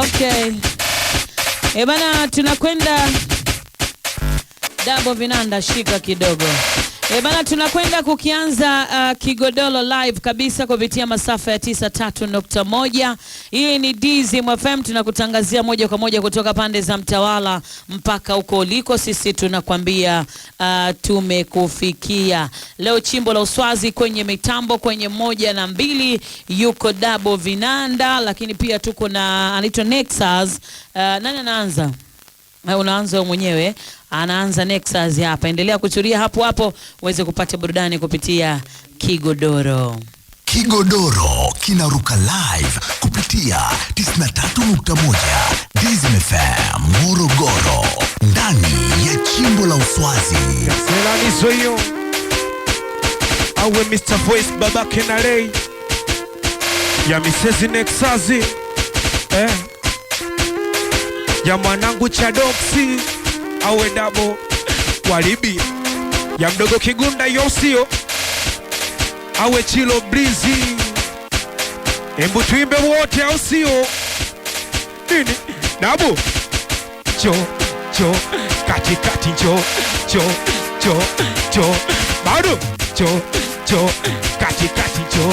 Okay. Bana tunakwenda Dabo Vinanda, shika kidogo. Bana tunakwenda kukianza Kigodoro live kabisa kupitia masafa ya 93.1. Hii ni Dizim FM, tunakutangazia moja kwa moja kutoka pande za Mtawala mpaka huko uliko. Sisi tunakwambia tumekufikia. Leo chimbo la uswazi kwenye mitambo, kwenye 1 na 2 yuko Dabo Vinanda, lakini pia tuko na anaitwa Nexus. Nani anaanza? Unaanza wewe mwenyewe. Anaanza Nexus hapa. Endelea kutulia hapo hapo uweze kupata burudani kupitia Kigodoro. Kigodoro kinaruka live kupitia 93.1 Dizim FM Morogoro, ndani ya chimbo la uswazi. Selani Zoyo awe Mr. Voice baba Kenalei ya Mrs. Nexus ya mwanangu Chadoksi awe Dabo Walibi ya mdogo Kigunda Yosio awe Chilo Breezy. Embu tuimbe wote au sio? Nini? Dabo cho katikati cho bado cho katikati cho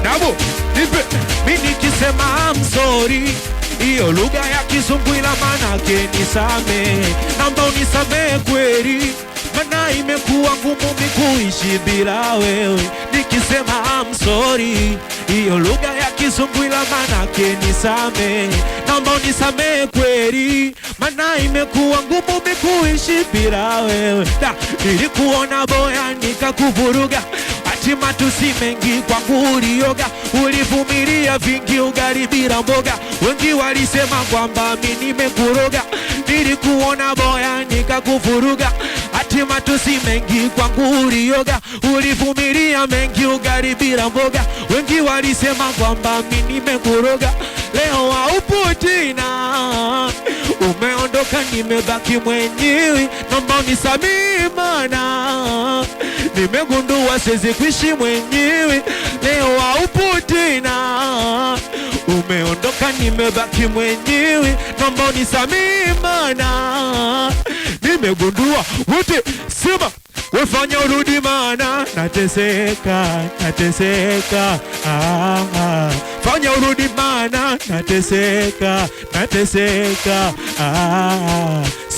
Dabo nipe mimi nikisema I'm sorry, iyo lugha ya Kizungu ila manake nisame, naomba unisamee kweli, maana imekuwa ngumu kuishi bila wewe. Nikisema I'm sorry, iyo lugha ya Kizungu ila manake nisame, naomba unisamee kweli, maana imekuwa ngumu kuishi bila wewe. Nilikuona boya nikakuvuruga, matusi mengi kwangu ulioga, ulivumilia vingi ugali bila mboga, wengi walisema kwamba mimi nimekuroga. Nilikuona boya nikakuvuruga, matusi mengi kwangu ulioga, ulivumilia mengi ugali bila mboga, wengi walisema kwamba mimi nimekuroga. Leo haupo tena, umeondoka nimebaki mwenyewe, naomba unisamehe maana nimegundua siwezi kuishi mwenyewe. Leo haupo tena, umeondoka nimebaki mwenyewe, naomba unisamehe maana nimegundua. Wote sema wafanya urudi maana nateseka fanya urudi maana nateseka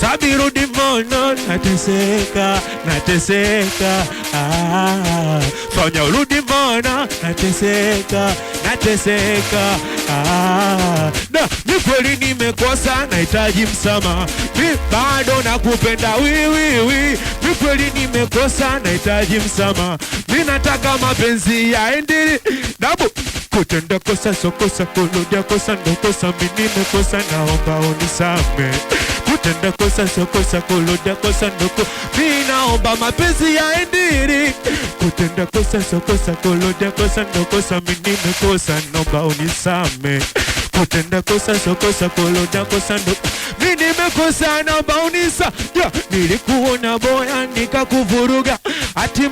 sabi rudi maana nateseka fanya urudi maana nateseka na ni kweli nimekosa, nahitaji msamaha, mi bado nakupenda wiwi. Ni kweli nimekosa, nahitaji msamaha, mi nataka mapenzi yaendelee. Dabo kutenda kosa sokosa, kurudia kosa ndo kosa, mi nimekosa, naomba unisamehe. Kutenda kosa sokosa, kurudia kosa ndo kosa, mi naomba mapenzi yaendelee. Kutenda kosa sokosa, kurudia kosa ndo kosa, mi nimekosa, naomba unisamehe. Kutenda kosa sokosa, kurudia kosa ndo mi nimekosa, naomba unisamehe. Nilikuona boya nikakuvuruga,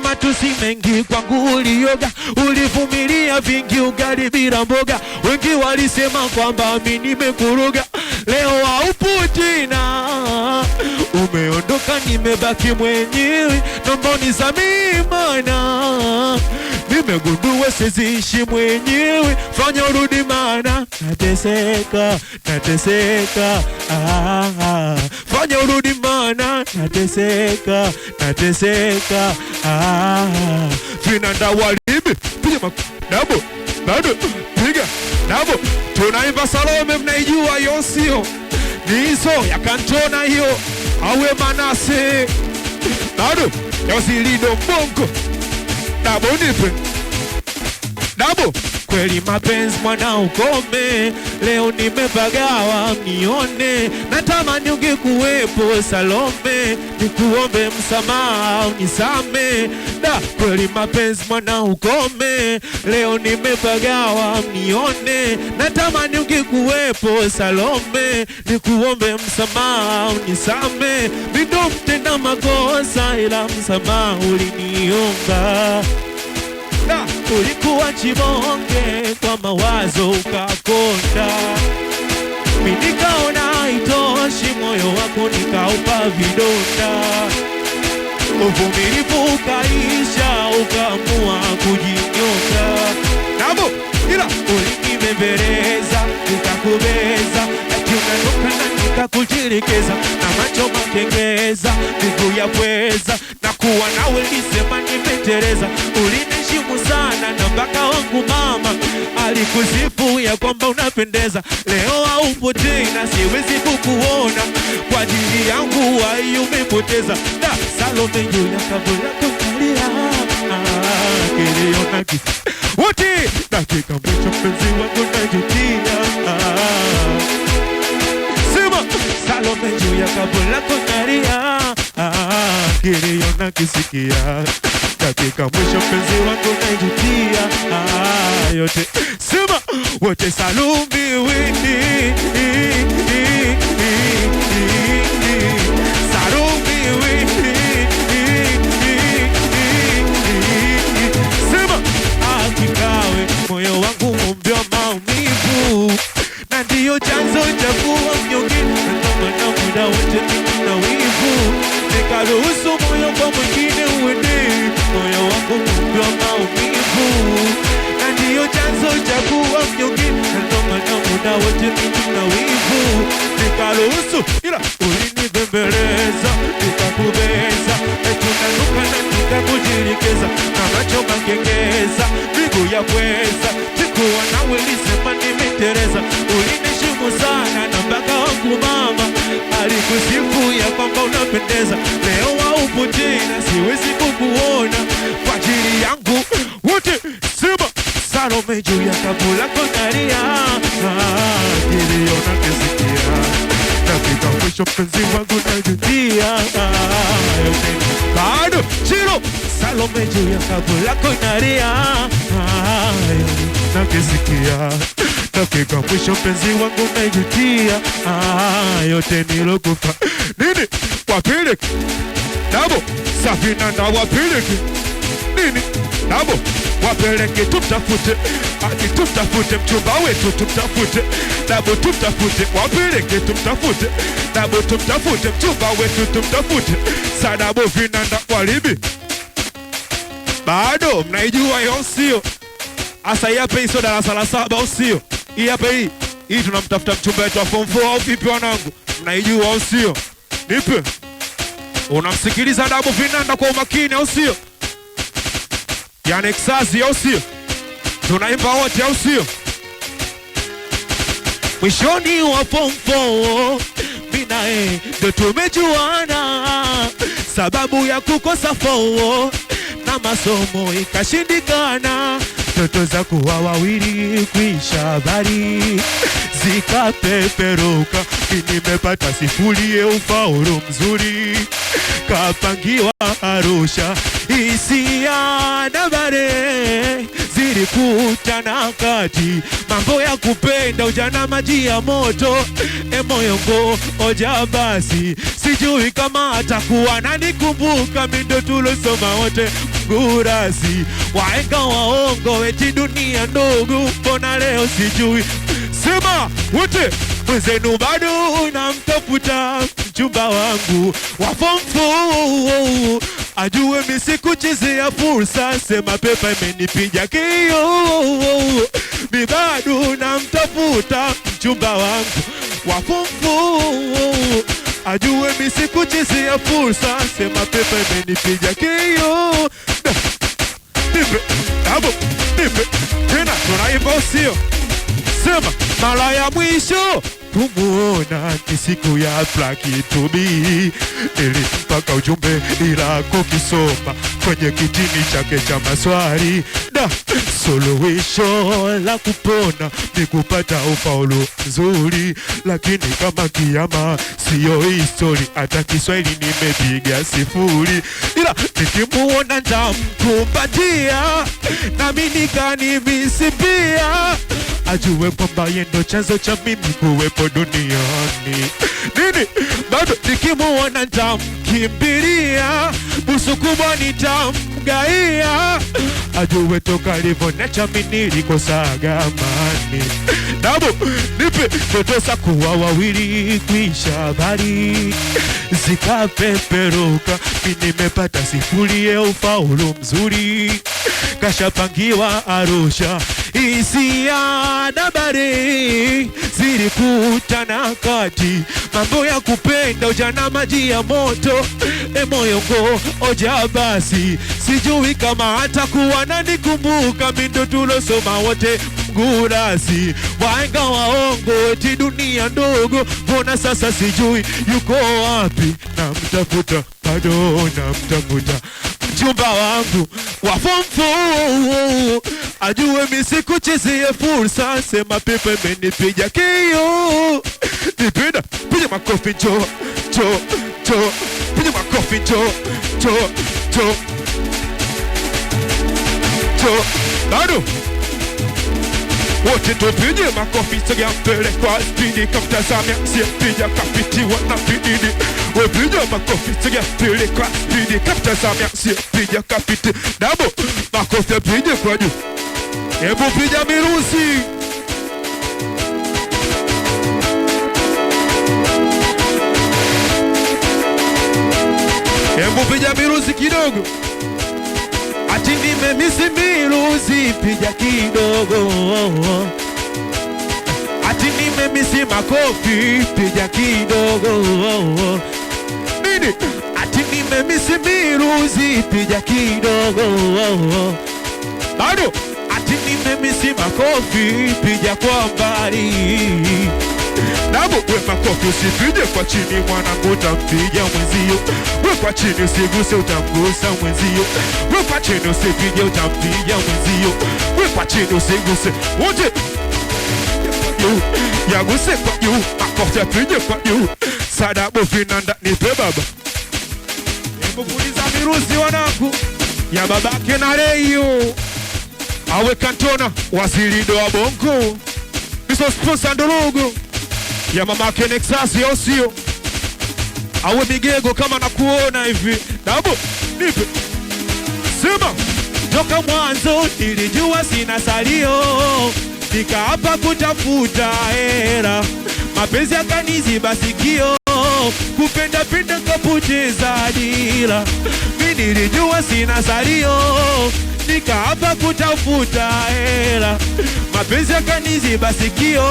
matusi mengi kwangu ulioga, ulivumilia vingi ugali bila mboga, wengi walisema kwamba mimi nimekuroga. Leo haupo tena, umeondoka nimebaki mwenyewe, naomba unisamehe maana nimegundua siwezi ishi mwenyewe. Fanya urudi maana nateseka fanya urudi maana nateseka Vinanda Walibi piga Dabo bado piga Dabo. Tunaimba Salome, mnaijua Yosio, ni hizo ya Kantona hiyo, awe Manase bado Yosilido Bongo. Dabo nipe Dabo kweli mapenzi mwana ukome, leo nimepagawa nione, natamani ungekuwepo Salome, nikuombe msamaha unisame. Kweli mapenzi mwana ukome, leo nimepagawa nione, natamani ungekuwepo Salome, nikuombe msamaha unisame. Mindo mtenda makosa ila msamaha uliniomba. Ulikuwa chibonge kwa mawazo ukakonda, mimi nikaona haitoshi, moyo wako nikaupa vidonda. Uvumilivu ukaisha, ukaamua kujinyonga. Nabo ila ulinibembeleza, nikakubeza, eti unanuka na nikakujirekeza, na macho makengeza, miguu ya pweza, na kuwa nawe nisema nimetereza. Uliniheshimu sana na mpaka wangu mama alikusifu ya kwamba unapendeza. Leo haupo tena, siwezi kukuona, kwa ajili yangu wai umepoteza. Da Salome Julia kabla kukalia kiliona kisi wote dakika mwisho mpenzi wangu najutia. Sema Salome Julia kabla kukalia kiliona kisikia. Dakika mwisho mpenzi wangu najutia yote. Sema wote Salome wini Salome wini. Sema akikawe moyo wangu mumbio maumivu, na ndiyo chanzo cha kuwa mnyonge. Na muda wote mimi na wivu, nikaruhusu moyo kwa mwingine uende. Moyo wangu mumbio maumivu, na ndiyo chanzo cha kuwa mnyonge. Na muda wote mimi na wivu, nikaruhusu ila ulinibembeleza, nikakubeza, tunanuka na nikakujirekeza, na macho makengeza, miguu ya pweza, sikuwa nawe nisema nimetereza. Uliniheshimu sana na mpaka wangu mama alikusifu ya kwamba unapendeza. Leo haupo tena, siwezi kukuona, kwa ajili yangu wote. Sema Salome Julia kabla kukalia kiliona kisikia. Dakika mwisho mpenzi wangu najutia yote. Bado Chiro Salome Julia kabla kukalia nakisikia. Dakika mwisho mpenzi wangu najutia yote nilokufa. Nini wapeleke Dabo Safina na wapeleke nini Dabo wapeleke tumtafute, ati tumtafute mchumba wetu tumtafute. Dabo tumtafute, wapeleke tumtafute. Dabo tumtafute mchumba wetu tumtafute. Sadabo Vinanda walibi bado mnaijua hiyo sio? Asa yape hizo darasa la 7 au sio? Hii hapa hii tunamtafuta mchumba wetu wa form 4 au vipi wanangu? Mnaijua au sio? Nipe. Unamsikiliza Dabo Vinanda kwa umakini au sio? Yani Exazi au sio? Tunaimba wote au sio? Mwishoni wa form 4 mimi naye ndo tumejuana, sababu ya kukosa 4 na masomo ikashindikana. Ndoto za kuwa wawili kuisha habari zikapeperuka. Nimepata 0 ufaulu mzuri, kapangiwa Arusha. Hisia na bare zilikutana kati, mambo ya kupenda ujana maji ya moto. Moyongo oja basi, sijui kama atakuwa nanikumbuka. Mindo tulosoma wote Mgurasi, waenga waongo eti dunia ndogo, mbona leo sijui. Sema wote mwenzenu bado unamtafuta mchumba wangu wa form 4, ajue mimi sikuchezea fursa. Sema pepa imenipiga kio, mimi bado namtafuta mchumba wangu wa form 4, ajue mimi sikuchezea fursa. Sema pepa imenipiga kio. Nipe Dabo nipe tena, tunaimba sio? Sema mara ya mwisho kumuona ni siku ya Black to be. Nilimpaka ujumbe ila kukisoma kwenye kitini chake cha maswali. Da suluhisho la kupona ni kupata ufaulu nzuri, lakini kama kiama siyo history. Hata Kiswahili nimepiga 0, ila nikimuona nitamkumbatia, nami nikanimisi pia, ajue kwamba yeye ndo chanzo cha mimi kuwepo duniani. Nini bado nikimuona nitamkimbilia, busu kubwa nitamgaia, ajue toka alivyonacha mimi nilikosaga amani. Dabo nipe nipe totosa kuwa wawili kuisha habari zikapeperuka. Mimi nimepata sifuri ya ufaulu mzuri, kashapangiwa Arusha. Hisia na bare zilikutana kati, mambo ya kupenda ujana maji ya moto, moyo ngo oja basi. Sijui kama hata kuwa nani kumbuka, mindo tulosoma wote Mgurasi. Waenga waongo eti dunia ndogo, mbona sasa sijui yuko wapi. Namtafuta bado namtafuta mchumba wangu wa form 4, ajue misikuchezie fursa. Sema pepe menipiga kio, nipenda piga makofi cho cho cho, piga makofi cho cho cho cho. Bado wote tupige makofi, sogea mbele kwa spidi, kamtazamia siyepiga kapitiwa na bidii. Wepiga makofi, sogea mbele kwa spidi, kamtazamia siyepiga kapiti. Dabo makofi apige kwa juu, hebu piga mirusi. Hebu piga mirusi kidogo. Ati nimemisi mirusi, piga kidogo. Ati nimemisi makofi, piga kidogo. Nini? Ati nimemisi mirusi, piga kidogo. Bado? Ati nimemisi makofi, piga kwa mbali. Nabo we makofi usipige kwa chini, mwanangu utampiga mwenzio. We kwa chini usiguse, utamgusa mwenzio. We kwa chini usipige, utampiga mwenzio. We kwa chini usiguse, wote yaguse kwa juu, makofi apige kwa juu. Sadabo Vinanda nipe baba. Hebu puliza mirusi wanangu ya babake na Reyo. Awe Kantona waziri doa bongo, miso sponsor ndologo ya mamake Nexus yosio. Awe Migego kama nakuona hivi. Dabo nipe. Sema toka mwanzo nilijua sina salio, nikaapa kutafuta hela, mapenzi yakaniziba sikio, kupenda penda kapoteza dira. Mimi nilijua sina salio, nikaapa kutafuta hela, mapenzi yakaniziba sikio,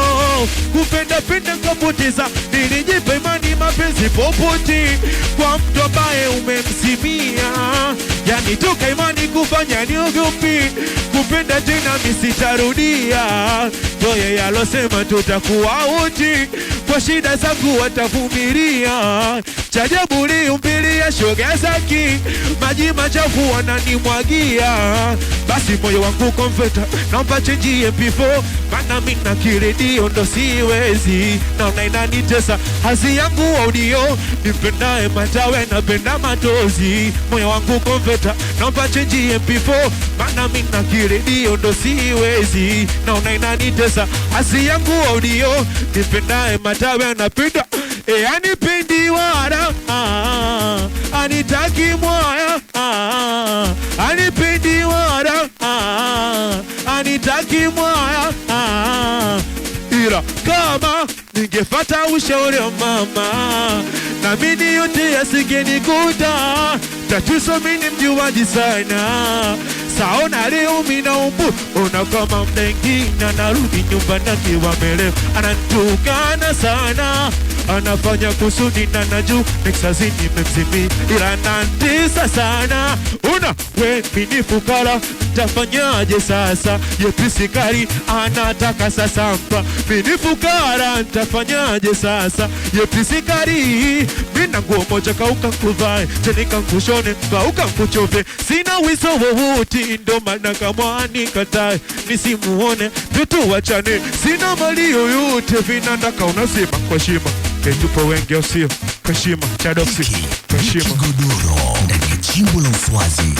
kupenda penda kapoteza. Nilijipa imani mapenzi popote kwa mtu ambaye umemsimia, yani toka imani kufanya niogopi kupenda tena misitarudia. Toye yalosema tutakuwa wote, kwa shida zangu watavumilia. Chajabu liumbilia shoga zaki, maji machafu wananimwagia. Basi moyo wangu konfeta, naomba chenji MP4, maana mina kiredio ndo siwezi, naona inanitesa hazi yangu audio. Nipendae matawe napenda matozi, moyo wangu konfeta, naomba chenji MP4, maana mina kiredio ndo siwezi, naona inanitesa hazi yangu audio. Nipendae matawe napenda anipendi wara, anitaki mwaya, anipendi wara, anitaki mwaya. Ila kama ningefata ushauri wa mama, na mimi yote yasingenikuta. Tatizo mimi mjuaji sana, saona leo mina umbu, ona kama mdengina. Narudi nyumba nakiwa melewa, anantukana sana, anafanya kusudi na naju Nexazini memzimi, ila nantisa sana. Una we minifukara, ntafanyaje sasa? Yepisikari anataka sasa mpa, minifukara ntafanyaje sasa? Yepisikari mina nguo moja kauka kuvae, jenika nkushone kauka nkuchove. Sina wiso wowote ndo maana kamwani katae, nisimuone tutu wachane. Sina mali yoyote Vinanda kaunasema kwa shima, tupo wengi usio kwa shima. Chadoksi kwa shima. Kigodoro ndani ya Chimbo la Uswazi.